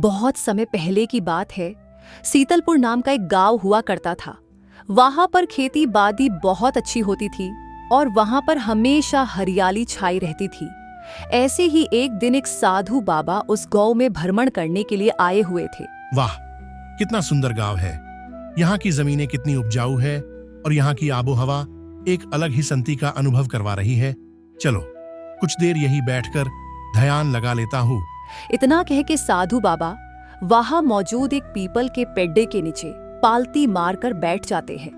बहुत समय पहले की बात है। सीतलपुर नाम का एक गांव हुआ करता था। वहां पर खेती बाड़ी बहुत अच्छी होती थी और वहां पर हमेशा हरियाली छाई रहती थी। ऐसे ही एक दिन एक साधु बाबा उस गांव में भ्रमण करने के लिए आए हुए थे। वाह, कितना सुंदर गांव है। यहाँ की जमीनें कितनी उपजाऊ है और यहाँ की आबोहवा एक अलग ही संति का अनुभव करवा रही है। चलो कुछ देर यही बैठकर ध्यान लगा लेता हूँ। इतना कह के साधु बाबा वहां मौजूद एक पीपल के पेड्डे के नीचे पालती मारकर बैठ जाते हैं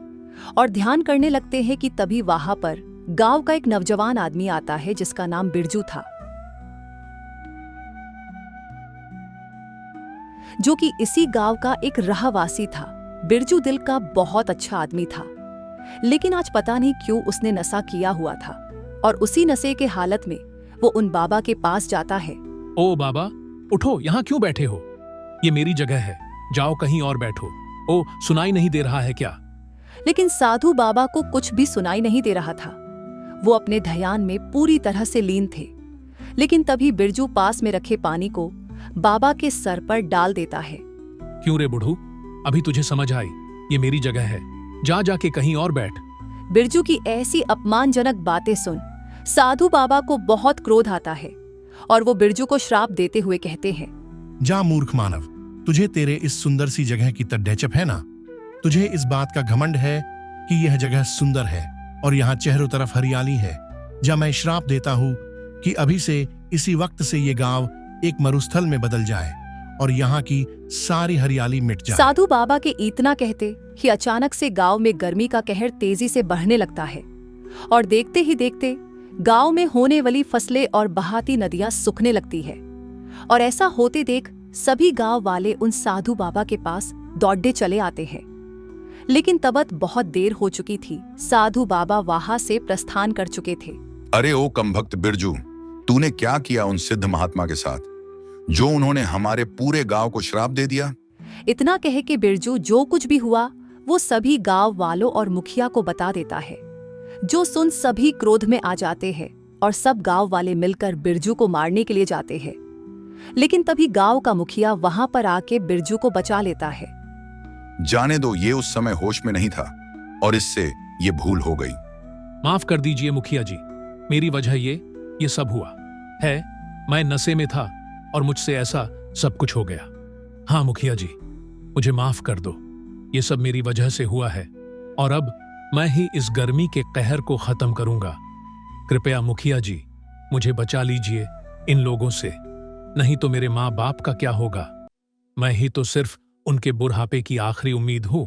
और ध्यान करने लगते हैं कि तभी वहां पर गांव का एक नौजवान आदमी आता है जिसका नाम बिरजू था, जो कि इसी गांव का एक रहवासी था। बिरजू दिल का बहुत अच्छा आदमी था, लेकिन आज पता नहीं क्यों उसने नशा किया हुआ था और उसी नशे के हालत में वो उन बाबा के पास जाता है। ओ बाबा, उठो, यहाँ क्यों बैठे हो? ये मेरी जगह है, जाओ कहीं और बैठो। ओ, सुनाई नहीं दे रहा है क्या? लेकिन साधु बाबा को कुछ भी सुनाई नहीं दे रहा था। वो अपने ध्यान में पूरी तरह से लीन थे। लेकिन तभी बिरजू पास में रखे पानी को बाबा के सर पर डाल देता है। क्यों रे बुढ़ू, अभी तुझे समझ आई? ये मेरी जगह है, जा जाके कहीं और बैठ। बिरजू की ऐसी अपमानजनक बातें सुन साधु बाबा को बहुत क्रोध आता है और वो बिरजू को श्राप देते हुए कहते हैं, जा मूर्ख मानव, तुझे तेरे इस सुंदर सी जगह की तड्डेचप है ना? तुझे इस बात का घमंड है कि यह जगह सुंदर है और यहाँ चारों तरफ हरियाली है। जा मैं श्राप देता हूँ कि अभी से इसी वक्त से ये गांव एक मरुस्थल में बदल जाए और यहाँ की सारी हरियाली मिट जाए। साधु बाबा के इतना कहते कि अचानक से गांव में गर्मी का कहर तेजी से बढ़ने लगता है और देखते ही देखते गांव में होने वाली फसलें और बहाती नदियां सूखने लगती है। और ऐसा होते देख सभी गांव वाले उन साधु बाबा के पास दौड़े चले आते हैं। लेकिन तब बहुत देर हो चुकी थी। साधु बाबा वहां से प्रस्थान कर चुके थे। अरे ओ कमभक्त बिरजू, तूने क्या किया उन सिद्ध महात्मा के साथ, जो उन्होंने हमारे पूरे गांव को श्राप दे दिया? इतना कहे कि बिरजू जो कुछ भी हुआ वो सभी गांव वालों और मुखिया को बता देता है, जो सुन सभी क्रोध में आ जाते हैं और सब गांव वाले मिलकर बिरजू को मारने के लिए जाते हैं। लेकिन तभी गांव का मुखिया वहां पर आके बिरजू को बचा लेता है। जाने दो, ये उस समय होश में नहीं था और इससे ये भूल हो गई। माफ कर दीजिए मुखिया जी, मेरी वजह ये सब हुआ है। मैं नशे में था और मुझसे ऐसा सब कुछ हो गया। हाँ मुखिया जी, मुझे माफ कर दो, ये सब मेरी वजह से हुआ है और अब मैं ही इस गर्मी के कहर को खत्म करूंगा। कृपया मुखिया जी मुझे बचा लीजिए इन लोगों से, नहीं तो मेरे माँ बाप का क्या होगा? मैं ही तो सिर्फ उनके बुढ़ापे की आखिरी उम्मीद हूँ।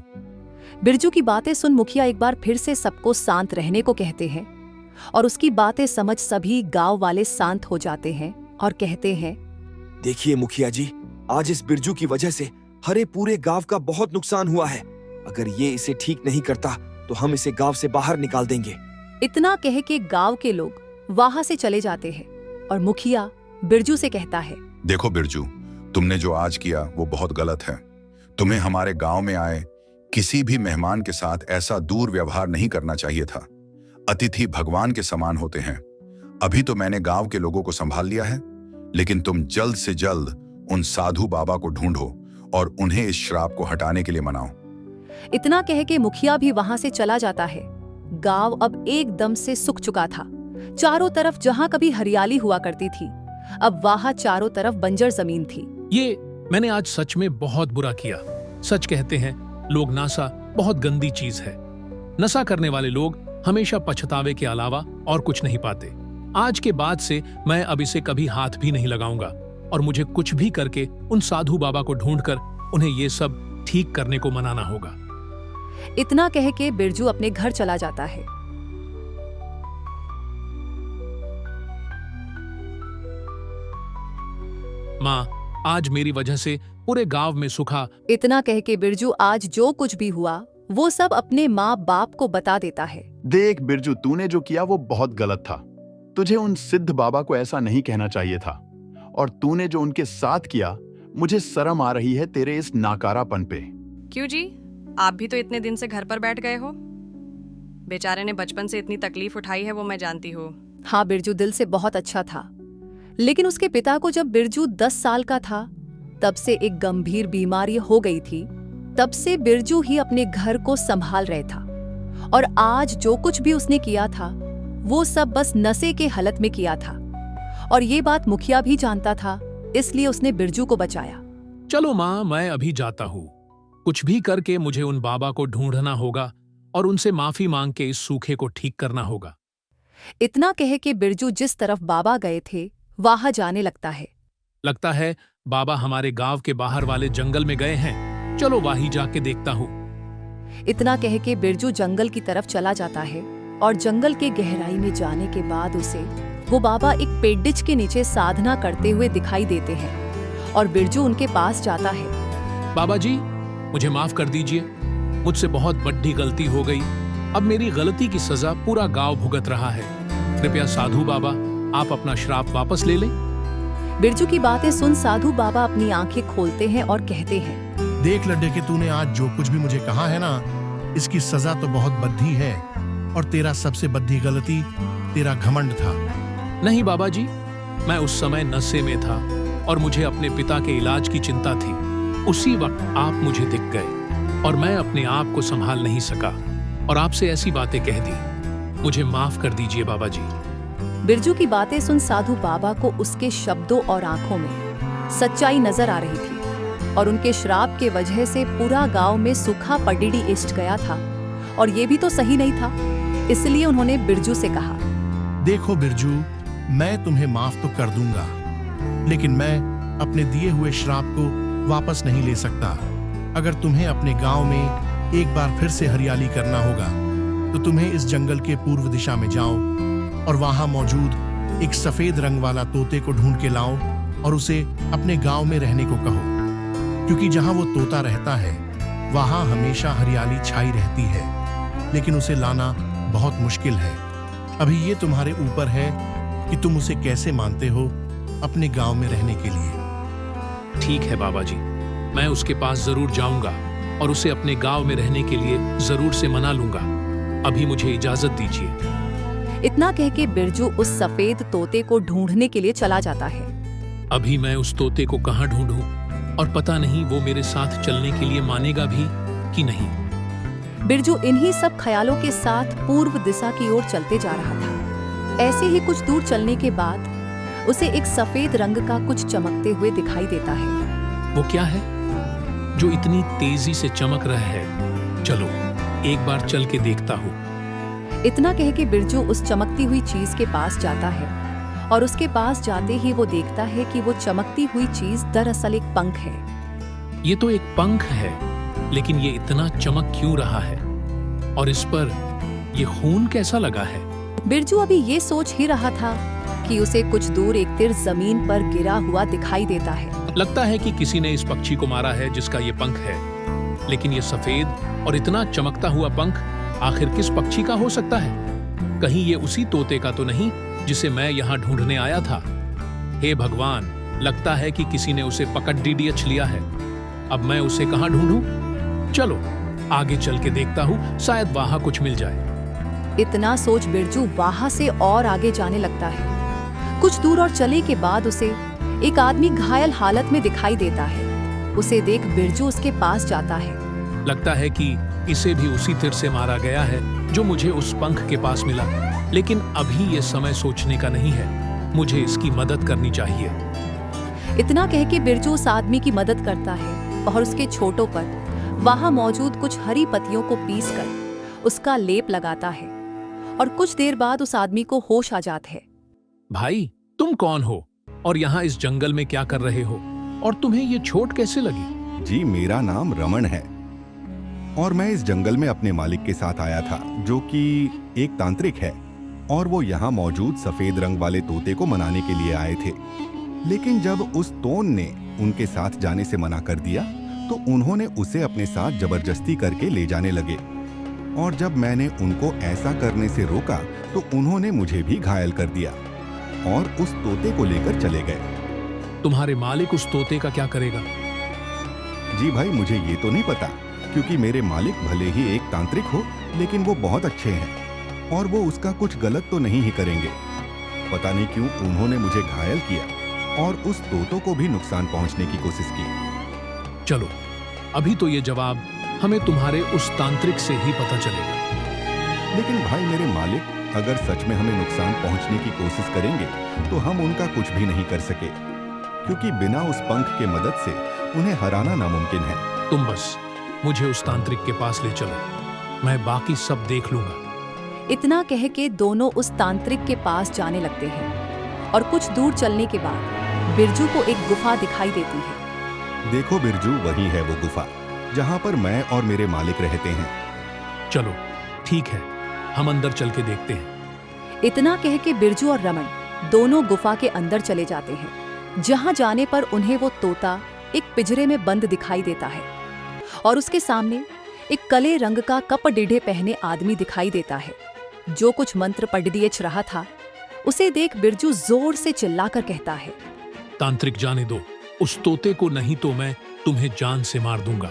बिरजू की बातें सुन मुखिया एक बार फिर से सबको शांत रहने को कहते हैं और उसकी बातें समझ सभी गांव वाले शांत हो जाते हैं और कहते हैं, देखिए मुखिया जी, आज इस बिरजू की वजह से हरे पूरे गांव का बहुत नुकसान हुआ है। अगर ये इसे ठीक नहीं करता तो हम इसे गांव से बाहर निकाल देंगे। इतना कह के गांव के लोग वहां से चले जाते हैं और मुखिया बिरजू से कहता है, देखो बिरजू, तुमने जो आज किया वो बहुत गलत है। तुम्हें हमारे गांव में आए किसी भी मेहमान के साथ ऐसा दूर व्यवहार नहीं करना चाहिए था। अतिथि भगवान के समान होते हैं। अभी तो मैंने गांव के लोगों को संभाल लिया है, लेकिन तुम जल्द से जल्द उन साधु बाबा को ढूंढो और उन्हें इस श्राप को हटाने के लिए मनाओ। इतना कह के मुखिया भी वहां से चला जाता है। गांव अब एकदम से सूख चुका था। चारों तरफ जहां कभी हरियाली हुआ करती थी, अब वहां चारों तरफ बंजर जमीन थी। ये मैंने आज सच में बहुत बुरा किया। सच कहते हैं लोग, नशा बहुत गंदी चीज है। नशा करने वाले लोग हमेशा पछतावे के अलावा और कुछ नहीं पाते। आज के बाद से मैं अब इसे कभी हाथ भी नहीं लगाऊंगा और मुझे कुछ भी करके उन साधु बाबा को ढूंढकर उन्हें ये सब ठीक करने को मनाना होगा। इतना कह के बिरजू अपने घर चला जाता है। माँ, आज मेरी वजह से पूरे गांव में सूखा। इतना कह के बिरजू आज जो कुछ भी हुआ वो सब अपने माँ बाप को बता देता है। देख बिरजू, तूने जो किया वो बहुत गलत था। तुझे उन सिद्ध बाबा को ऐसा नहीं कहना चाहिए था और तूने जो उनके साथ किया, मुझे शर्म आ रही है तेरे इस नाकारापन पे। क्यों जी, आप भी तो इतने दिन से घर पर बैठ गए हो। बेचारे ने बचपन से इतनी तकलीफ उठाई है, वो मैं जानती हूँ। हाँ, बिरजू दिल से बहुत अच्छा था, लेकिन उसके पिता को जब बिरजू 10 साल का था तब से एक गंभीर बीमारी हो गई थी, तब से बिरजू ही अपने घर को संभाल रहे था। और आज जो कुछ भी उसने किया था वो सब बस नशे के हालत में किया था। और ये बात मुखिया भी जानता था, इसलिए उसने बिरजू को बचाया। चलो माँ, मैं अभी जाता हूँ। कुछ भी करके मुझे उन बाबा को ढूंढना होगा और उनसे माफी मांग के इस सूखे को ठीक करना होगा। इतना कह के बिरजू जिस तरफ बाबा गए थे वहां जाने लगता है बाबा हमारे गांव के बाहर वाले जंगल में गए हैं। चलो वहीं जाके देखता हूँ। इतना कह के बिरजू जंगल की तरफ चला जाता है और जंगल के गहराई में जाने के बाद उसे वो बाबा एक पेड़िच के नीचे साधना करते हुए दिखाई देते हैं और बिरजू उनके पास जाता है। बाबा जी, मुझे माफ कर दीजिए, मुझसे बहुत बड़ी गलती हो गई। अब मेरी गलती की सजा पूरा गांव भुगत रहा है। कृपया साधु बाबा, आप अपना श्राप वापस ले लें। बिरजू की बातें सुन साधु बाबा अपनी आंखें खोलते हैं और कहते हैं, देख लड्डे कि तूने आज जो कुछ भी मुझे कहा है ना, इसकी सजा तो बहुत बद्धी है। और तेरा सबसे बद्धी गलती तेरा घमंड था। नहीं बाबा जी, मैं उस समय नशे में था और मुझे अपने पिता के इलाज की चिंता थी। उसी वक्त आप मुझे दिख गए और मैं अपने आप को संभाल नहीं सका और आपसे ऐसी बातें कह दी। मुझे माफ कर दीजिए बाबा जी। बिरजू की बातें सुन साधु बाबा को उसके शब्दों और आंखों में सच्चाई नजर आ रही थी और उनके श्राप के वजह से पूरा गांव में सूखा पडिड़ी इष्ट गया था और ये भी तो सही नहीं था। इसलिए उन्होंने बिरजू से कहा, देखो बिरजू, मैं तुम्हें माफ तो कर दूंगा, लेकिन मैं अपने दिए हुए श्राप को वापस नहीं ले सकता। अगर तुम्हें अपने गांव में एक बार फिर से हरियाली करना होगा तो तुम्हें इस जंगल के पूर्व दिशा में जाओ और वहां मौजूद एक सफेद रंग वाला तोते को ढूंढ के लाओ और उसे अपने गांव में रहने को कहो, क्योंकि जहां वो तोता रहता है वहां हमेशा हरियाली छाई रहती है, लेकिन उसे लाना बहुत मुश्किल है। अभी ये तुम्हारे ऊपर है कि तुम उसे कैसे मानते हो अपने गांव में रहने के लिए। ठीक है बाबा जी, मैं उसके पास जरूर जाऊंगा और उसे अपने गांव में रहने के लिए जरूर से मना लूंगा। अभी मुझे इजाजत दीजिए। इतना कह के बिरजू उस सफेद तोते को ढूंढने के लिए चला जाता है। अभी मैं उस तोते को कहाँ ढूंढूं और पता नहीं वो मेरे साथ चलने के लिए मानेगा भी कि नहीं। बिरजू इन्हीं सब ख्यालों के साथ पूर्व दिशा की ओर चलते जा रहा था। ऐसे ही कुछ दूर चलने के बाद उसे एक सफेद रंग का कुछ चमकते हुए दिखाई देता है। वो क्या है जो इतनी तेजी से चमक रहा है? चलो एक बार चल के देखता हूँ। इतना कह के बिरजू उस चमकती हुई चीज के पास जाता है और उसके पास जाते ही वो देखता है कि वो चमकती हुई चीज दरअसल एक पंख है। ये तो एक पंख है, लेकिन ये इतना चमक क्यों रहा है और इस पर ये खून कैसा लगा है? बिरजू अभी ये सोच ही रहा था कि उसे कुछ दूर एक तीर जमीन पर गिरा हुआ दिखाई देता है। लगता है कि किसी ने इस पक्षी को मारा है जिसका ये पंख है, लेकिन ये सफेद और इतना चमकता हुआ पंख आखिर किस पक्षी का हो सकता है? कहीं ये उसी तोते का तो नहीं जिसे मैं यहाँ ढूंढने आया था? हे भगवान, लगता है कि किसी ने उसे पकड़ डीडीएच लिया है। अब मैं उसे कहाँ ढूंढूं? चलो आगे चल के देखता हूँ, शायद वहां कुछ मिल जाए। इतना सोच बिरजू वहां से और आगे जाने लगता है। कुछ दूर और चले के बाद उसे एक आदमी घायल हालत में दिखाई देता है। उसे देख बिरजू उसके पास जाता है। लगता है कि इसे भी उसी तीर से मारा गया है जो मुझे उस पंख के पास मिला, लेकिन अभी ये समय सोचने का नहीं है। मुझे इसकी मदद करनी चाहिए। इतना कह के बिरजू उस आदमी की मदद करता है और उसके छोटों पर वहां मौजूद कुछ हरी पत्तियों को पीसकर उसका लेप लगाता है और कुछ देर बाद उस आदमी को होश आ जाता है। भाई, तुम कौन हो और यहाँ इस जंगल में क्या कर रहे हो और तुम्हें ये चोट कैसे लगी? जी, मेरा नाम रमन है और मैं इस जंगल में अपने मालिक के साथ आया था, जो कि एक तांत्रिक है, और वो यहाँ मौजूद सफेद रंग वाले तोते को मनाने के लिए आए थे। लेकिन जब उस तोन ने उनके साथ जाने से मना कर दिया तो उन्होंने उसे अपने साथ जबरदस्ती करके ले जाने लगे, और जब मैंने उनको ऐसा करने से रोका तो उन्होंने मुझे भी घायल कर दिया और उस तोते को लेकर चले गए। तुम्हारे मालिक उस तोते का क्या करेगा? जी भाई, मुझे ये तो नहीं पता, क्योंकि मेरे मालिक भले ही एक तांत्रिक हो, लेकिन वो बहुत अच्छे हैं और वो उसका कुछ गलत तो नहीं ही करेंगे। पता नहीं क्यों उन्होंने मुझे घायल किया और उस तोतों को भी नुकसान पहुंचने की कोशिश की। चलो, अभी तो ये जवाब हमें तुम्हारे उस तांत्रिक से ही पता चलेगा। लेकिन भाई मेरे मालिक, अगर सच में हमें नुकसान पहुंचने की कोशिश करेंगे तो हम उनका कुछ भी नहीं कर सके, क्योंकि बिना उस पंख के मदद से उन्हें हराना नामुमकिन है। तुम बस मुझे उस तांत्रिक के पास ले चलो, मैं बाकी सब देख लूंगा। इतना कह के दोनों उस तांत्रिक के पास जाने लगते हैं और कुछ दूर चलने के बाद बिरजू को एक गुफा दिखाई देती है। देखो बिरजू, वही है वो गुफा जहां पर मैं और मेरे मालिक रहते हैं। चलो ठीक है, हम अंदर चल के देखते हैं। इतना कह के बिरजू और रमन दोनों गुफा के अंदर चले जाते हैं, जहां जाने पर उन्हें वो तोता एक पिंजरे में बंद दिखाई देता है और उसके सामने एक काले रंग का कपड़े पहने आदमी दिखाई देता है, जो कुछ मंत्र पढ़ रहा था। उसे देख बिरजू जोर से चिल्लाकर कहता है, तांत्रिक जाने दो, उस तोते को, नहीं तो मैं तुम्हें जान से मार दूंगा।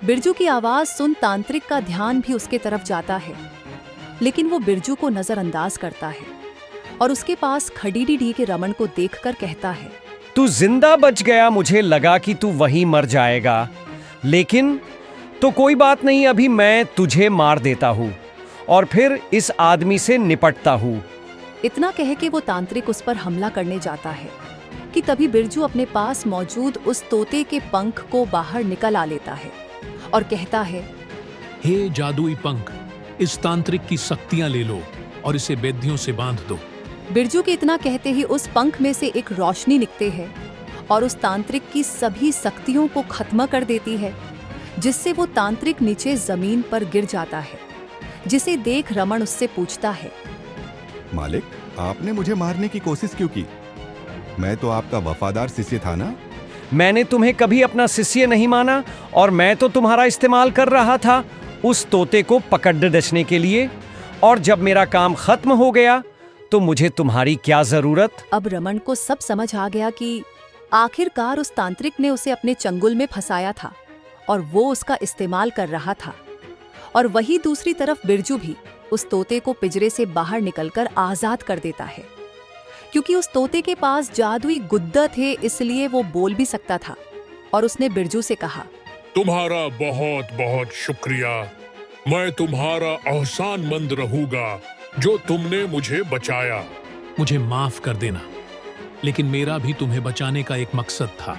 बिरजू की आवाज सुन तांत्रिक का ध्यान भी उसके तरफ जाता है, लेकिन वो बिरजू को नजरअंदाज करता है और उसके पास खड़ी डी के रमन को देखकर कहता है, तू जिंदा बच गया, मुझे लगा कि तू वहीं मर जाएगा, लेकिन तो कोई बात नहीं, अभी मैं तुझे मार देता हूँ और फिर इस आदमी से निपटता हूँ। इतना कह के वो तांत्रिक उस पर हमला करने जाता है कि तभी बिरजू अपने पास मौजूद उस तोते के पंख को बाहर निकल आ लेता है और कहता है, हे जादुई पंख, इस तांत्रिक की शक्तियां ले लो और इसे बेदियों से बांध दो। बिरजू के इतना कहते ही उस पंख में से एक रोशनी निकलती है और उस तांत्रिक की सभी शक्तियों को खत्म कर देती है, जिससे वो तांत्रिक नीचे जमीन पर गिर जाता है, जिसे देख रमन उससे पूछता है, मालिक, आपने मुझे मारने की कोशिश क्यों की? मैं तो आपका वफादार शिष्य था ना। मैंने तुम्हें कभी अपना शिष्य नहीं माना और मैं तो तुम्हारा इस्तेमाल कर रहा था उस तोते को पकड़ डसने के लिए, और जब मेरा काम खत्म हो गया तो मुझे तुम्हारी क्या जरूरत। अब रमन को सब समझ आ गया कि आखिरकार उस तांत्रिक ने उसे अपने चंगुल में फंसाया था और वो उसका इस्तेमाल कर रहा था, और वही दूसरी तरफ बिरजू भी उस तोते को पिंजरे से बाहर निकलकर आजाद कर देता है। क्योंकि उस तोते के पास जादुई गुद्दा थे, इसलिए वो बोल भी सकता था, और उसने बिरजू से कहा, तुम्हारा बहुत बहुत शुक्रिया, मैं तुम्हारा एहसानमंद रहूंगा जो तुमने मुझे बचाया। मुझे माफ कर देना, लेकिन मेरा भी तुम्हें बचाने का एक मकसद था,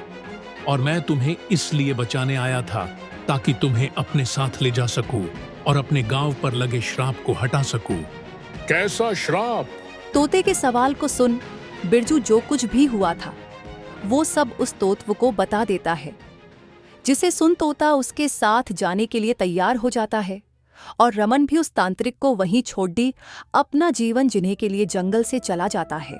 और मैं तुम्हें इसलिए बचाने आया था ताकि तुम्हें अपने साथ ले जा सकूं और अपने गांव पर लगे श्राप को हटा सकूं। कैसा श्राप? तोते के सवाल को सुन बिरजू जो कुछ भी हुआ था वो सब उस तोतव को बता देता है, जिसे सुन तोता उसके साथ जाने के लिए तैयार हो जाता है, और रमन भी उस तांत्रिक को वहीं छोड़ दी अपना जीवन जीने के लिए जंगल से चला जाता है।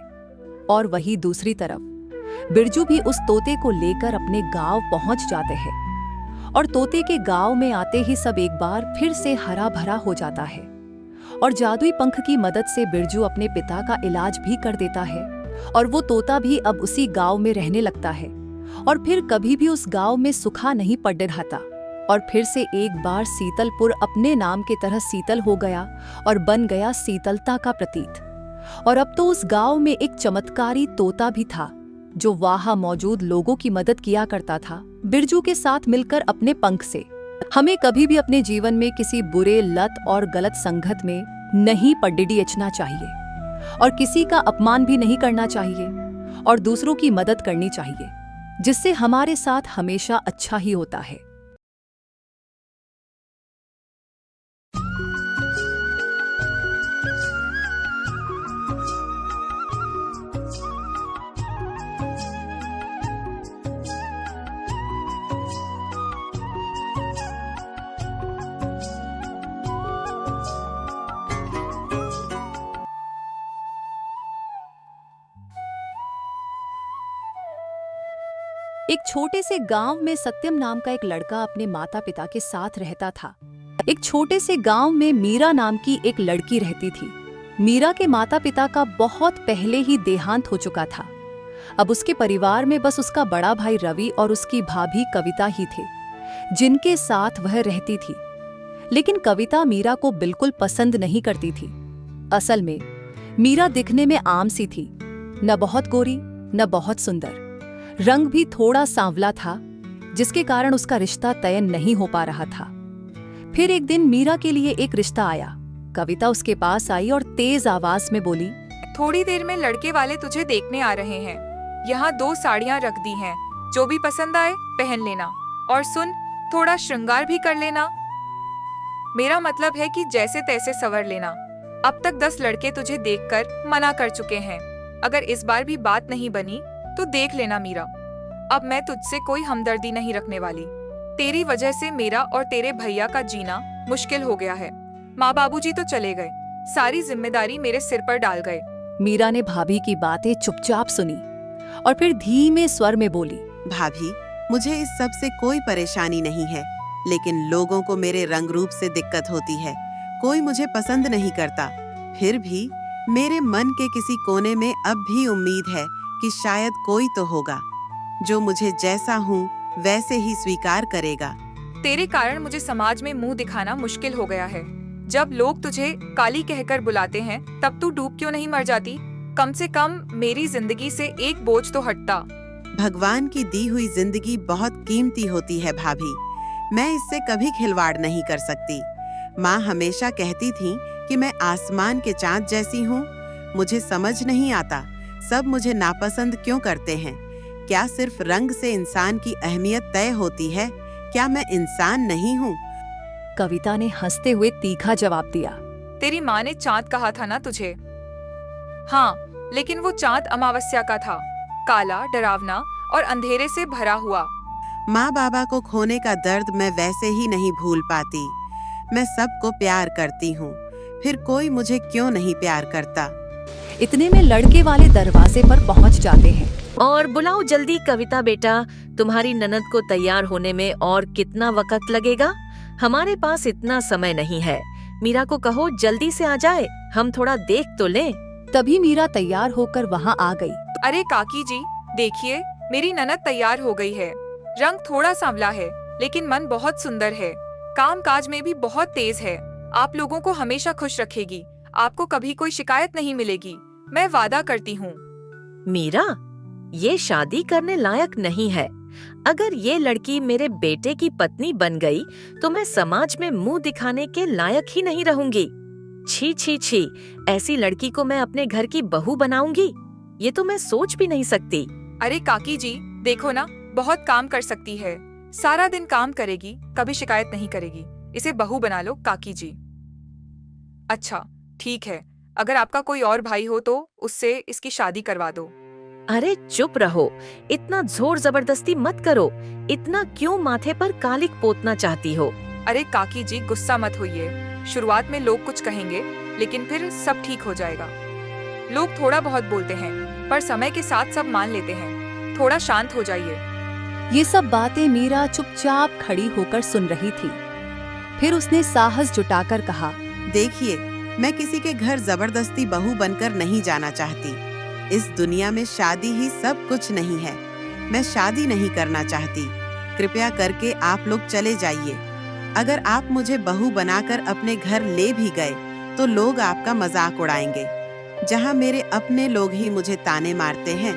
और वहीं दूसरी तरफ बिरजू भी उस तोते को लेकर अपने गांव पहुंच जाते हैं, और तोते के गांव में आते ही सब एक बार फिर से हरा भरा हो जाता है, और जादुई पंख की मदद से बिरजू अपने पिता का इलाज भी कर देता है, और वो तोता भी अब उसी गांव में रहने लगता है, और फिर कभी भी उस गांव में सूखा नहीं पड़ रहता, और फिर से एक बार शीतलपुर अपने नाम की तरह शीतल हो गया और बन गया शीतलता का प्रतीक। और अब तो उस गांव में एक चमत्कारी तोता भी था, जो वहां मौजूद लोगों की मदद किया करता था बिरजू के साथ मिलकर अपने पंख से। हमें कभी भी अपने जीवन में किसी बुरे लत और गलत संगत में नहीं पड़ना चाहिए, और किसी का अपमान भी नहीं करना चाहिए, और दूसरों की मदद करनी चाहिए, जिससे हमारे साथ हमेशा अच्छा ही होता है। एक छोटे से गांव में सत्यम नाम का एक लड़का अपने माता पिता के साथ रहता था। एक छोटे से गांव में मीरा नाम की एक लड़की रहती थी। मीरा के माता पिता का बहुत पहले ही देहांत हो चुका था। अब उसके परिवार में बस उसका बड़ा भाई रवि और उसकी भाभी कविता ही थे, जिनके साथ वह रहती थी। लेकिन कविता मीरा को बिल्कुल पसंद नहीं करती थी। असल में मीरा दिखने में आम सी थी, न बहुत गोरी न बहुत सुंदर। रंग भी थोड़ा सांवला था, जिसके कारण उसका रिश्ता तय नहीं हो पा रहा था। फिर एक दिन मीरा के लिए एक रिश्ता आया। कविता उसके पास आई और तेज आवाज में बोली, थोड़ी देर में लड़के वाले तुझे देखने आ रहे हैं। यहाँ 2 साड़ियाँ रख दी हैं, जो भी पसंद आए पहन लेना। और सुन, थोड़ा श्रृंगार भी कर लेना। मेरा मतलब है कि जैसे तैसे संवर लेना। अब तक 10 लड़के तुझे देखकर मना कर चुके हैं। अगर इस बार भी बात नहीं बनी तो देख लेना मीरा, अब मैं तुझसे कोई हमदर्दी नहीं रखने वाली। तेरी वजह से मेरा और तेरे भैया का जीना मुश्किल हो गया है। माँ बाबूजी तो चले गए, सारी जिम्मेदारी मेरे सिर पर डाल गए। मीरा ने भाभी की बातें चुपचाप सुनी और फिर धीमे स्वर में बोली, भाभी, मुझे इस सब से कोई परेशानी नहीं है, लेकिन लोगों को मेरे रंग रूप से दिक्कत होती है। कोई मुझे पसंद नहीं करता। फिर भी मेरे मन के किसी कोने में अब भी उम्मीद है कि शायद कोई तो होगा जो मुझे जैसा हूँ वैसे ही स्वीकार करेगा। तेरे कारण मुझे समाज में मुंह दिखाना मुश्किल हो गया है। जब लोग तुझे काली कहकर बुलाते हैं, तब तू डूब क्यों नहीं मर जाती? कम से कम मेरी जिंदगी से एक बोझ तो हटता। भगवान की दी हुई जिंदगी बहुत कीमती होती है भाभी, मैं इससे कभी खिलवाड़ नहीं कर सकती। माँ हमेशा कहती थी कि मैं आसमान के चांद जैसी हूँ। मुझे समझ नहीं आता सब मुझे नापसंद क्यों करते हैं। क्या सिर्फ रंग से इंसान की अहमियत तय होती है? क्या मैं इंसान नहीं हूँ? कविता ने हंसते हुए तीखा जवाब दिया, तेरी माँ ने चाँद कहा था ना तुझे? हाँ, लेकिन वो चाँद अमावस्या का था, काला, डरावना और अंधेरे से भरा हुआ। माँ बाबा को खोने का दर्द मैं वैसे ही नहीं भूल पाती। मैं सबको प्यार करती हूँ, फिर कोई मुझे क्यों नहीं प्यार करता? इतने में लड़के वाले दरवाजे पर पहुँच जाते हैं। और बुलाओ जल्दी कविता बेटा, तुम्हारी ननद को तैयार होने में और कितना वक्त लगेगा? हमारे पास इतना समय नहीं है। मीरा को कहो जल्दी से आ जाए, हम थोड़ा देख तो लें। तभी मीरा तैयार होकर वहाँ आ गई। अरे काकी जी, देखिए मेरी ननद तैयार हो गई है। रंग थोड़ा सांवला है, लेकिन मन बहुत सुंदर है। काम काज में भी बहुत तेज है। आप लोगों को हमेशा खुश रखेगी। आपको कभी कोई शिकायत नहीं मिलेगी, मैं वादा करती हूँ। मीरा, ये शादी करने लायक नहीं है। अगर ये लड़की मेरे बेटे की पत्नी बन गई तो मैं समाज में मुंह दिखाने के लायक ही नहीं रहूंगी। छी छी छी, ऐसी लड़की को मैं अपने घर की बहू बनाऊंगी? ये तो मैं सोच भी नहीं सकती। अरे काकी जी, देखो ना, बहुत काम कर सकती है। सारा दिन काम करेगी, कभी शिकायत नहीं करेगी। इसे बहू बना लो काकी जी। अच्छा ठीक है, अगर आपका कोई और भाई हो तो उससे इसकी शादी करवा दो। अरे चुप रहो, इतना जोर जबरदस्ती मत करो। इतना क्यों माथे पर कालिक पोतना चाहती हो? अरे काकी जी, गुस्सा मत होइए। शुरुआत में लोग कुछ कहेंगे, लेकिन फिर सब ठीक हो जाएगा। लोग थोड़ा बहुत बोलते हैं, पर समय के साथ सब मान लेते हैं। थोड़ा शांत हो जाइए। ये सब बातें मीरा चुपचाप खड़ी होकर सुन रही थी। फिर उसने साहस जुटाकर कहा, देखिए, मैं किसी के घर जबरदस्ती बहू बनकर नहीं जाना चाहती। इस दुनिया में शादी ही सब कुछ नहीं है। मैं शादी नहीं करना चाहती। कृपया करके आप लोग चले जाइए। अगर आप मुझे बहू बनाकर अपने घर ले भी गए तो लोग आपका मजाक उड़ाएंगे। जहाँ मेरे अपने लोग ही मुझे ताने मारते हैं,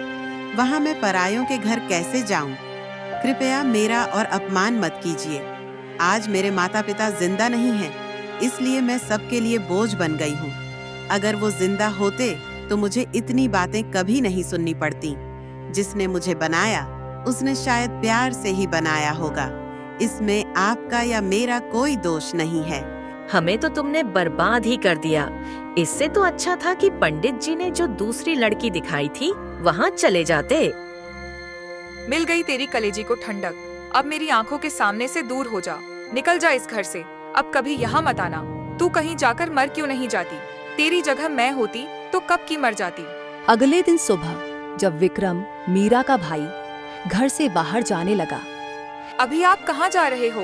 वहाँ मैं परायों के घर कैसे जाऊं? कृपया मेरा और अपमान मत कीजिए। आज मेरे माता पिता जिंदा नहीं हैं, इसलिए मैं सबके लिए बोझ बन गई हूँ। अगर वो जिंदा होते तो मुझे इतनी बातें कभी नहीं सुननी पड़ती। जिसने मुझे बनाया उसने शायद प्यार से ही बनाया होगा। इसमें आपका या मेरा कोई दोष नहीं है। हमें तो तुमने बर्बाद ही कर दिया। इससे तो अच्छा था कि पंडित जी ने जो दूसरी लड़की दिखाई थी वहाँ चले जाते। मिल गई तेरी कलेजी को ठंडक। अब मेरी आंखों के सामने से दूर हो जा। निकल जा इस घर से। अब कभी यहाँ मत आना। तू कहीं जाकर मर क्यों नहीं जाती? तेरी जगह मैं होती तो कब की मर जाती। अगले दिन सुबह जब विक्रम, मीरा का भाई, घर से बाहर जाने लगा। अभी आप कहाँ जा रहे हो?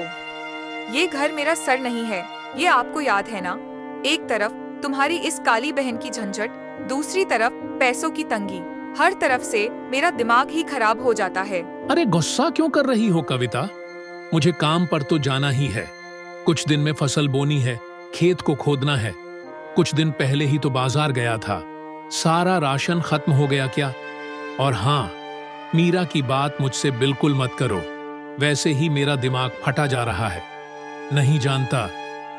ये घर मेरा सर नहीं है, ये आपको याद है ना? एक तरफ तुम्हारी इस काली बहन की झंझट, दूसरी तरफ पैसों की तंगी। हर तरफ से मेरा दिमाग ही खराब हो जाता है। अरे गुस्सा क्यों कर रही हो कविता? मुझे काम पर तो जाना ही है। कुछ दिन में फसल बोनी है, खेत को खोदना है। कुछ दिन पहले ही तो बाजार गया था। सारा राशन खत्म हो गया क्या? और हाँ, मीरा की बात मुझसे बिल्कुल मत करो। वैसे ही मेरा दिमाग फटा जा रहा है। नहीं जानता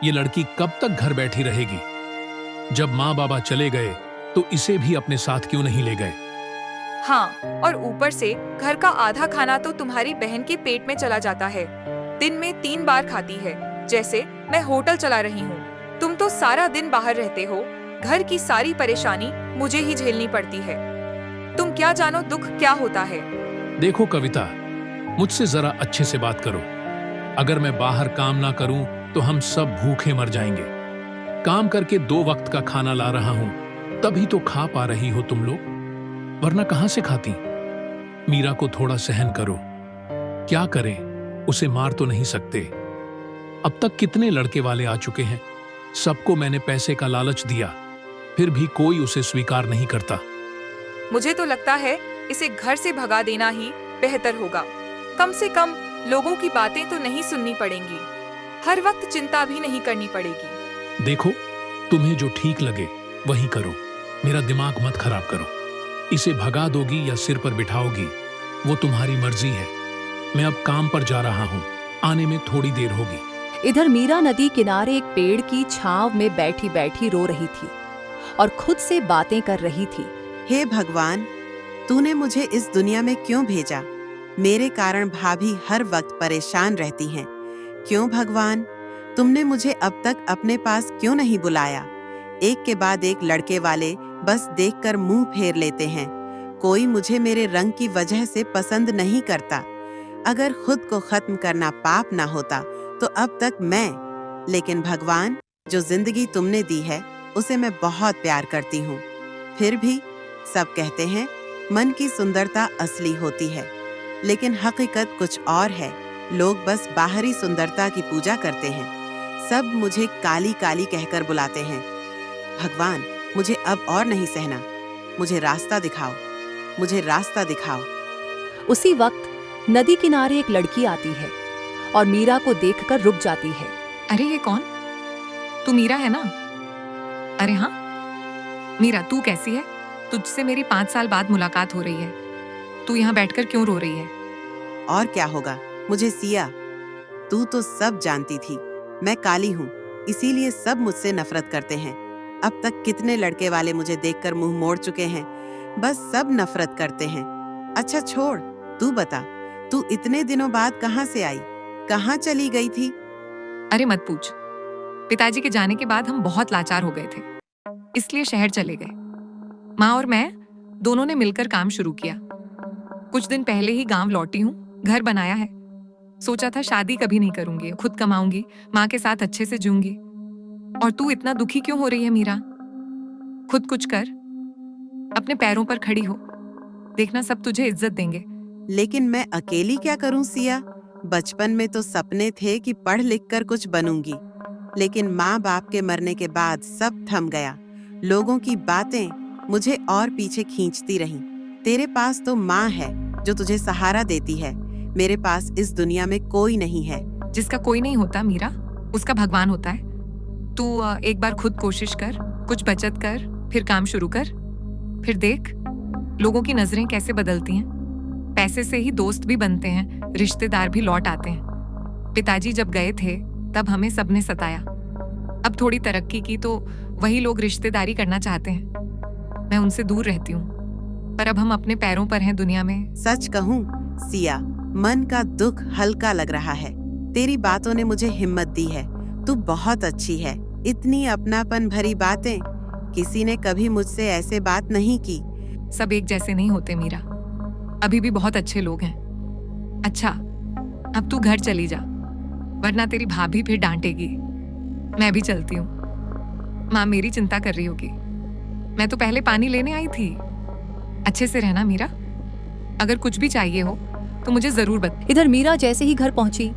ये लड़की कब तक घर बैठी रहेगी। जब माँ बाबा चले गए तो इसे भी अपने साथ क्यों नहीं ले गए? हाँ, और ऊपर से घर का आधा खाना तो तुम्हारी बहन के पेट में चला जाता है। दिन में 3 बार खाती है, जैसे मैं होटल चला रही हूँ। तुम तो सारा दिन बाहर रहते हो, घर की सारी परेशानी मुझे ही झेलनी पड़ती है। तुम क्या जानो दुख क्या होता है। देखो कविता, मुझसे जरा अच्छे से बात करो। अगर मैं बाहर काम ना करूं तो हम सब भूखे मर जाएंगे। काम करके 2 वक्त का खाना ला रहा हूं, तभी तो खा पा रही हो तुम लोग, वरना कहां से खाती? मीरा को थोड़ा सहन करो। क्या करें, उसे मार तो नहीं सकते। अब तक कितने लड़के वाले आ चुके हैं, सबको मैंने पैसे का लालच दिया, फिर भी कोई उसे स्वीकार नहीं करता। मुझे तो लगता है इसे घर से भगा देना ही बेहतर होगा। कम से कम लोगों की बातें तो नहीं सुननी पड़ेंगी, हर वक्त चिंता भी नहीं करनी पड़ेगी। देखो, तुम्हें जो ठीक लगे वही करो, मेरा दिमाग मत खराब करो। इसे भगा दोगी या सिर पर बिठाओगी, वो तुम्हारी मर्जी है। मैं अब काम पर जा रहा हूँ, आने में थोड़ी देर होगी। इधर मीरा नदी किनारे एक पेड़ की छांव में बैठी बैठी रो रही थी और खुद से बातें कर रही थी। हे भगवान, तूने मुझे इस दुनिया में क्यों भेजा? मेरे कारण भाभी हर वक्त परेशान रहती हैं। क्यों भगवान, तुमने मुझे अब तक अपने पास क्यों नहीं बुलाया? एक के बाद एक लड़के वाले बस देखकर मुंह फेर लेते हैं। कोई मुझे मेरे रंग की वजह से पसंद नहीं करता। अगर खुद को खत्म करना पाप ना होता तो अब तक मैं, लेकिन भगवान, जो जिंदगी तुमने दी है उसे मैं बहुत प्यार करती हूँ। फिर भी सब कहते हैं मन की सुंदरता असली होती है, लेकिन हकीकत कुछ और है। लोग बस बाहरी सुंदरता की पूजा करते हैं। सब मुझे काली काली कहकर बुलाते हैं। भगवान, मुझे अब और नहीं सहना। मुझे रास्ता दिखाओ, मुझे रास्ता दिखाओ। उसी वक्त नदी किनारे एक लड़की आती है और मीरा को देखकर रुक जाती है। अरे ये कौन? तू मीरा है ना? अरे हाँ मीरा, तू कैसी है? तुझसे मेरी 5 साल बाद मुलाकात हो रही है। तू यहाँ बैठकर क्यों रो रही है? और क्या होगा, मुझे सिया। तू तो सब जानती थी, मैं काली हूँ, इसीलिए सब मुझसे नफरत करते हैं। अब तक कितने लड़के वाले मुझे देखकर मुंह मोड़ चुके हैं, बस सब नफरत करते हैं। अच्छा छोड़, तू बता, तू इतने दिनों बाद कहाँ से आई? कहाँ चली गई थी? अरे मत पूछ। पिताजी के जाने के बाद हम बहुत लाचार हो गए थे, इसलिए शहर चले गए। माँ और मैं दोनों ने मिलकर काम शुरू किया। कुछ दिन पहले ही गांव लौटी हूँ, घर बनाया है। सोचा था शादी कभी नहीं करूंगी, खुद कमाऊंगी, माँ के साथ अच्छे से जीऊंगी। और तू इतना दुखी क्यों हो रही है मीरा? खुद कुछ कर, अपने पैरों पर खड़ी हो, देखना सब तुझे इज्जत देंगे। लेकिन मैं अकेली क्या करूं सिया? बचपन में तो सपने थे कि पढ़ लिख कर कुछ बनूंगी, लेकिन माँ बाप के मरने के बाद सब थम गया। लोगों की बातें मुझे और पीछे खींचती रहीं। तेरे पास तो माँ है जो तुझे सहारा देती है। मेरे पास इस दुनिया में कोई नहीं है। जिसका कोई नहीं होता मीरा, उसका भगवान होता है। तू एक बार खुद कोशिश कर, कुछ बचत कर, फिर काम शुरू कर, फिर देख लोगों की नजरें कैसे बदलती हैं। पैसे से ही दोस्त भी बनते हैं, रिश्तेदार भी लौट आते हैं। पिताजी जब गए थे तब हमें सबने सताया। अब थोड़ी तरक्की की तो वही लोग रिश्तेदारी करना चाहते हैं। मैं उनसे दूर रहती हूँ, पर अब हम अपने पैरों पर हैं दुनिया में। सच कहूँ सिया, मन का दुख हल्का लग रहा है। तेरी बातों ने मुझे हिम्मत दी है। तू बहुत अच्छी है। इतनी अपनापन भरी बातें, किसी ने कभी मुझसे ऐसे बात नहीं की। सब एक जैसे नहीं होते मीरा, अभी भी बहुत अच्छे लोग हैं। अच्छा, अब तू घर चली जा, वरना तेरी भाभी फिर डांटेगी। मैं भी चलती हूँ, माँ मेरी चिंता कर रही होगी। मैं तो पहले पानी लेने आई थी। अच्छे से रहना मीरा, अगर कुछ भी चाहिए हो तो मुझे जरूर बता। इधर मीरा जैसे ही घर पहुंची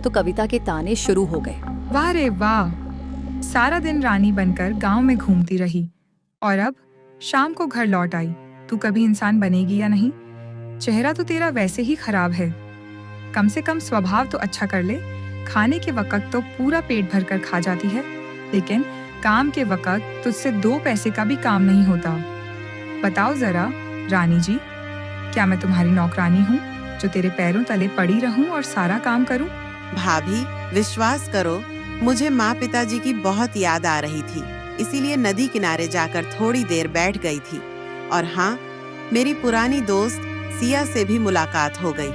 तो कविता के ताने शुरू हो गए। वाह रे वाह, सारा दिन रानी बनकर गांव में घूमती रही और अब शाम को घर लौट आई। तू कभी इंसान बनेगी या नहीं? चेहरा तो तेरा वैसे ही खराब है, कम से कम स्वभाव तो अच्छा कर ले। खाने के वक्त तो पूरा पेट भर कर खा जाती है, लेकिन काम के वक्त तुझसे 2 पैसे का भी काम नहीं होता। बताओ जरा रानी जी, क्या मैं तुम्हारी नौकरानी हूँ जो तेरे पैरों तले पड़ी रहूं और सारा काम करूं? भाभी, विश्वास करो, मुझे माँ पिताजी की बहुत याद आ रही थी, इसीलिए नदी किनारे जाकर थोड़ी देर बैठ गई थी। और हाँ, मेरी पुरानी दोस्त सिया से भी मुलाकात हो गई,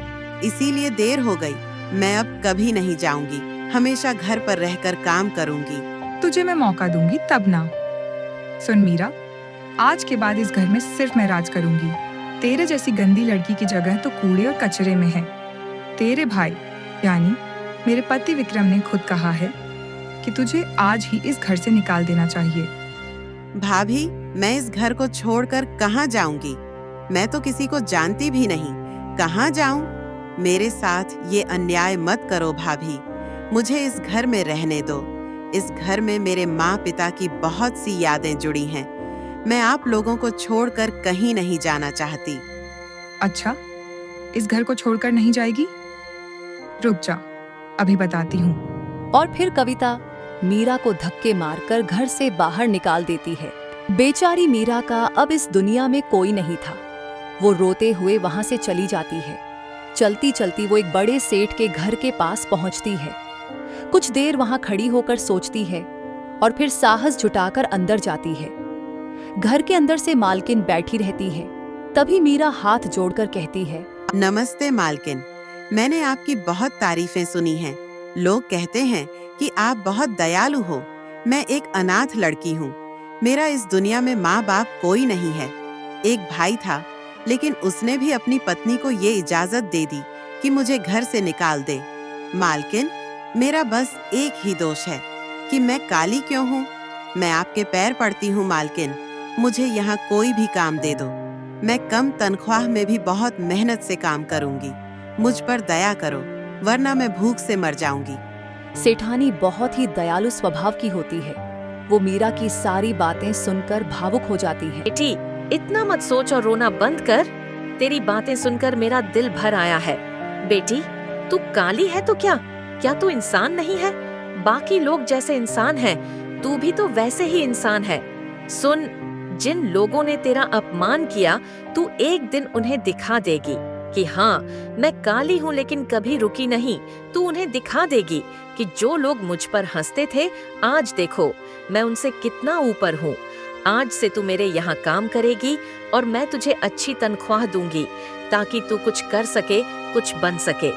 इसीलिए देर हो गई। मैं अब कभी नहीं जाऊंगी, हमेशा घर पर रहकर काम करूंगी। तुझे मैं मौका दूंगी तब ना। सुन मीरा, आज के बाद इस घर में सिर्फ मैं राज करूंगी। तेरे जैसी गंदी लड़की की जगह तो कूड़े और कचरे में है। तेरे भाई यानी मेरे पति विक्रम ने खुद कहा है कि तुझे आज ही इस घर से निकाल देना चाहिए। भाभी, मैं इस घर को छोड़कर कहाँ जाऊंगी? मैं तो किसी को जानती भी नहीं, कहाँ जाऊं? मेरे साथ ये अन्याय मत करो भाभी, मुझे इस घर में रहने दो। इस घर में मेरे माँ पिता की बहुत सी यादें जुड़ी हैं। मैं आप लोगों को छोड़कर कहीं नहीं जाना चाहती। अच्छा, इस घर को छोड़कर नहीं जाएगी? रुक जा, अभी बताती हूँ। और फिर कविता मीरा को धक्के मारकर घर से बाहर निकाल देती है। बेचारी मीरा का अब इस दुनिया में कोई नहीं था। वो रोते हुए वहां से चली जाती है। चलती चलती वो एक बड़े सेठ के घर के पास पहुंचती है। कुछ देर वहां खड़ी होकर सोचती है और फिर साहस जुटाकर अंदर जाती है। घर के अंदर से मालकिन बैठी रहती है। तभी मीरा हाथ जोड़कर कहती है, नमस्ते मालकिन, मैंने आपकी बहुत तारीफें सुनी हैं। लोग कहते हैं कि आप बहुत दयालु हो। मैं एक अनाथ लड़की हूँ। मेरा इस दुनिया में माँ बाप कोई नहीं है। एक भाई था, लेकिन उसने भी अपनी पत्नी को ये इजाजत दे दी कि मुझे घर से निकाल दे। मालकिन, मेरा बस एक ही दोष है कि मैं काली क्यों हूँ। मैं आपके पैर पड़ती हूँ मालकिन, मुझे यहाँ कोई भी काम दे दो। मैं कम तनख्वाह में भी बहुत मेहनत से काम करूंगी। मुझ पर दया करो, वरना मैं भूख से मर जाऊंगी। सेठानी बहुत ही दयालु स्वभाव की होती है। वो मीरा की सारी बातें सुनकर भावुक हो जाती है। बेटी, इतना मत सोच और रोना बंद कर। तेरी बातें सुनकर मेरा दिल भर आया है। बेटी, तू काली है तो क्या तू इंसान नहीं है? बाकी लोग जैसे इंसान हैं, तू भी तो वैसे ही इंसान है। सुन, जिन लोगों ने तेरा अपमान किया, तू एक दिन उन्हें दिखा देगी कि हाँ, मैं काली हूँ लेकिन कभी रुकी नहीं। तू उन्हें दिखा देगी कि जो लोग मुझ पर हंसते थे, आज देखो मैं उनसे कितना ऊपर हूँ। आज से तू मेरे यहाँ काम करेगी और मैं तुझे अच्छी तनख्वाह दूंगी ताकि तू कुछ कर सके, कुछ बन सके।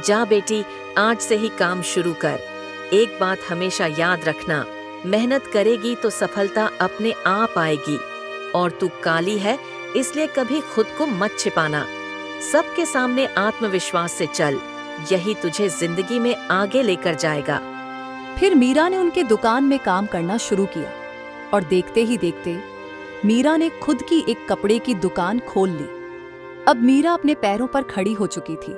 जा बेटी, आज से ही काम शुरू कर। एक बात हमेशा याद रखना, मेहनत करेगी तो सफलता अपने आप आएगी। और तू काली है इसलिए कभी खुद को मत छिपाना। सबके सामने आत्मविश्वास से चल, यही तुझे जिंदगी में आगे लेकर जाएगा। फिर मीरा ने उनके दुकान में काम करना शुरू किया और देखते ही देखते मीरा ने खुद की एक कपड़े की दुकान खोल ली। अब मीरा अपने पैरों पर खड़ी हो चुकी थी।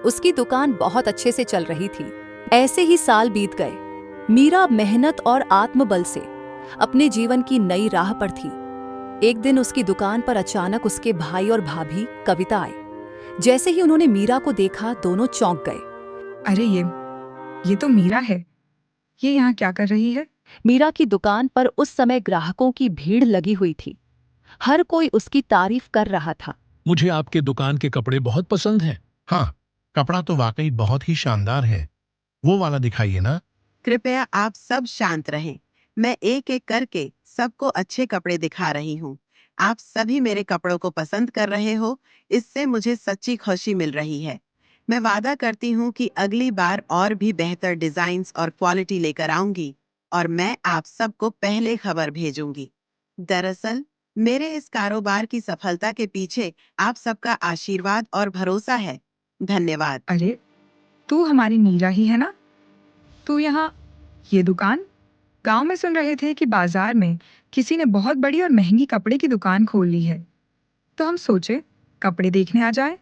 उसकी दुकान बहुत अच्छे से चल रही थी। ऐसे ही साल बीत गए। मीरा मेहनत और आत्मबल से अपने जीवन की नई राह पर थी। एक दिन उसकी दुकान पर अचानक उसके भाई और भाभी कविता आए। जैसे ही उन्होंने मीरा को देखा, दोनों चौंक गए। अरे ये तो मीरा है। ये यहाँ क्या कर रही है? मीरा की दुकान पर उस समय ग्राहकों की भीड़ लगी हुई थी। हर कोई उसकी तारीफ कर रहा था। मुझे आपके दुकान के कपड़े बहुत पसंद हैं। हाँ, कपड़ा तो वाकई बहुत ही शानदार है। वो वाला दिखाइए ना। कृपया आप सब शांत रहें। मैं एक एक करके सबको अच्छे कपड़े दिखा रही हूँ। आप सभी मेरे कपड़ों को पसंद कर रहे हो, इससे मुझे सच्ची खुशी मिल रही है। मैं वादा करती हूँ कि अगली बार और भी बेहतर डिजाइन्स और क्वालिटी लेकर आऊंगी और मैं आप सबको पहले खबर भेजूंगी। दरअसल मेरे इस कारोबार की सफलता के पीछे आप सबका आशीर्वाद और भरोसा है। धन्यवाद। अरे, तू हमारी मीरा ही है ना? तू यहाँ ये दुकान? गांव में सुन रहे थे कि बाजार में किसी ने बहुत बड़ी और महंगी कपड़े की दुकान खोल ली है, तो हम सोचे कपड़े देखने आ जाए।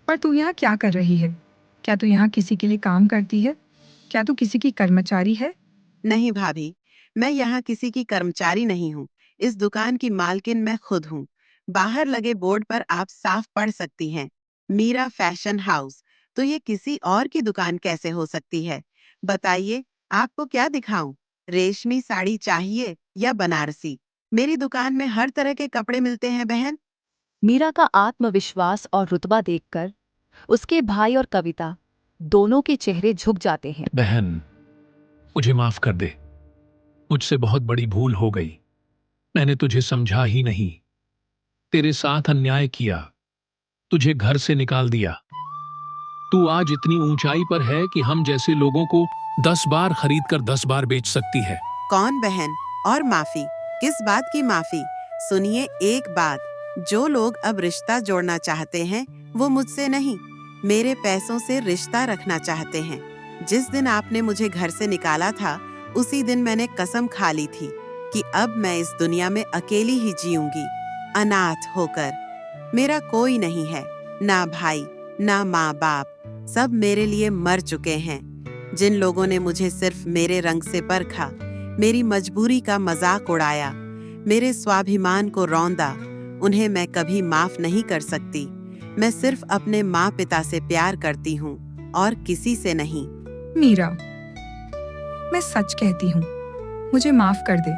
पर तू यहाँ क्या कर रही है? क्या तू यहाँ किसी के लिए काम करती है? क्या तू किसी की कर्मचारी है? नहीं भाभी, मैं यहाँ किसी की कर्मचारी नहीं हूँ। इस दुकान की मालकिन मैं खुद हूँ। बाहर लगे बोर्ड पर आप साफ पढ़ सकती हैं, मीरा फैशन हाउस। तो ये किसी और की दुकान कैसे हो सकती है? बताइए, आपको क्या दिखाऊं? रेशमी साड़ी चाहिए या बनारसी? मेरी दुकान में हर तरह के कपड़े मिलते हैं बहन। मीरा का आत्मविश्वास और रुतबा देखकर उसके भाई और कविता दोनों के चेहरे झुक जाते हैं। बहन, मुझे माफ कर दे। मुझसे बहुत बड़ी भूल हो गई। मैंने तुझे समझा ही नहीं। तेरे साथ अन्याय किया, तुझे घर से निकाल दिया। तू आज इतनी ऊंचाई पर है कि हम जैसे लोगों को 10 बार खरीद कर 10 बार बेच सकती है। कौन बहन? और माफी? किस बात की माफी? सुनिए एक बात, जो लोग अब रिश्ता जोड़ना चाहते हैं वो मुझसे नहीं, मेरे पैसों से रिश्ता रखना चाहते हैं। जिस दिन आपने मुझे घर से निकाला था उसी दिन मैंने कसम खा ली थी कि अब मैं इस दुनिया में अकेली ही जीऊंगी, अनाथ होकर। मेरा कोई नहीं है, ना भाई ना माँ बाप, सब मेरे लिए मर चुके हैं। जिन लोगों ने मुझे सिर्फ मेरे रंग से परखा, मेरी मजबूरी का मजाक उड़ाया, मेरे स्वाभिमान को रौंदा, उन्हें मैं कभी माफ नहीं कर सकती। मैं सिर्फ अपने माँ पिता से प्यार करती हूँ और किसी से नहीं। मीरा, मैं सच कहती हूँ, मुझे माफ कर दे।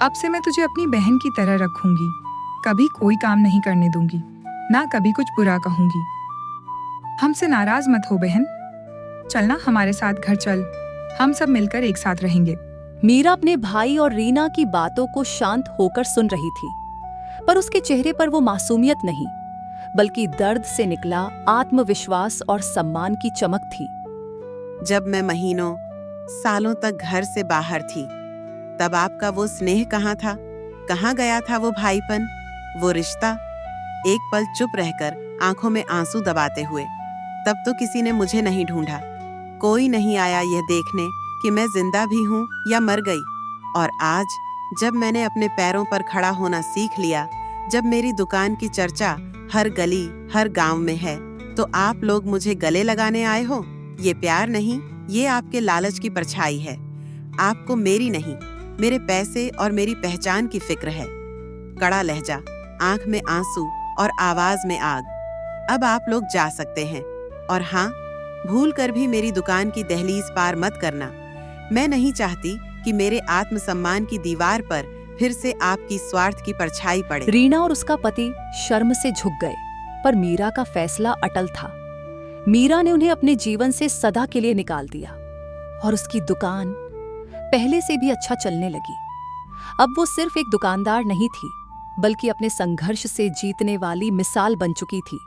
अब से मैं तुझे अपनी बहन की तरह रखूंगी, कभी कोई काम नहीं करने दूंगी, ना कभी कुछ बुरा कहूंगी। हमसे नाराज मत हो बहन। चलना हमारे साथ घर चल, हम सब मिलकर एक साथ रहेंगे। मीरा अपने भाई और रीना की बातों को शांत होकर सुन रही थी, पर उसके चेहरे पर वो मासूमियत नहीं, बल्कि दर्द से निकला आत्मविश्वास और सम्मान की चमक थी। जब मैं महीनों सालों तक घर से बाहर थी, तब आपका वो स्नेह कहाँ था? कहाँ गया था वो भाईपन, वो रिश्ता? एक पल चुप रहकर आंखों में आंसू दबाते हुए, तब तो किसी ने मुझे नहीं ढूंढा, कोई नहीं आया यह देखने कि मैं जिंदा भी हूँ या मर गई। और आज जब मैंने अपने पैरों पर खड़ा होना सीख लिया, जब मेरी दुकान की चर्चा हर गली हर गांव में है, तो आप लोग मुझे गले लगाने आए हो। ये प्यार नहीं, ये आपके लालच की परछाई है। आपको मेरी नहीं, मेरे पैसे और मेरी पहचान की फिक्र है। कड़ा लहजा, आंख में आंसू और आवाज में आग। अब आप लोग जा सकते हैं। और हाँ, भूल कर भी मेरी दुकान की दहलीज पार मत करना। मैं नहीं चाहती कि मेरे आत्मसम्मान की दीवार पर फिर से आपकी स्वार्थ की परछाई पड़े। रीना और उसका पति शर्म से झुक गए, पर मीरा का फैसला अटल था। मीरा ने उन्हें अपने जीवन से सदा के लिए निकाल दिया और उसकी दुकान पहले से भी अच्छा चलने लगी। अब वो सिर्फ एक दुकानदार नहीं थी, बल्कि अपने संघर्ष से जीतने वाली मिसाल बन चुकी थी।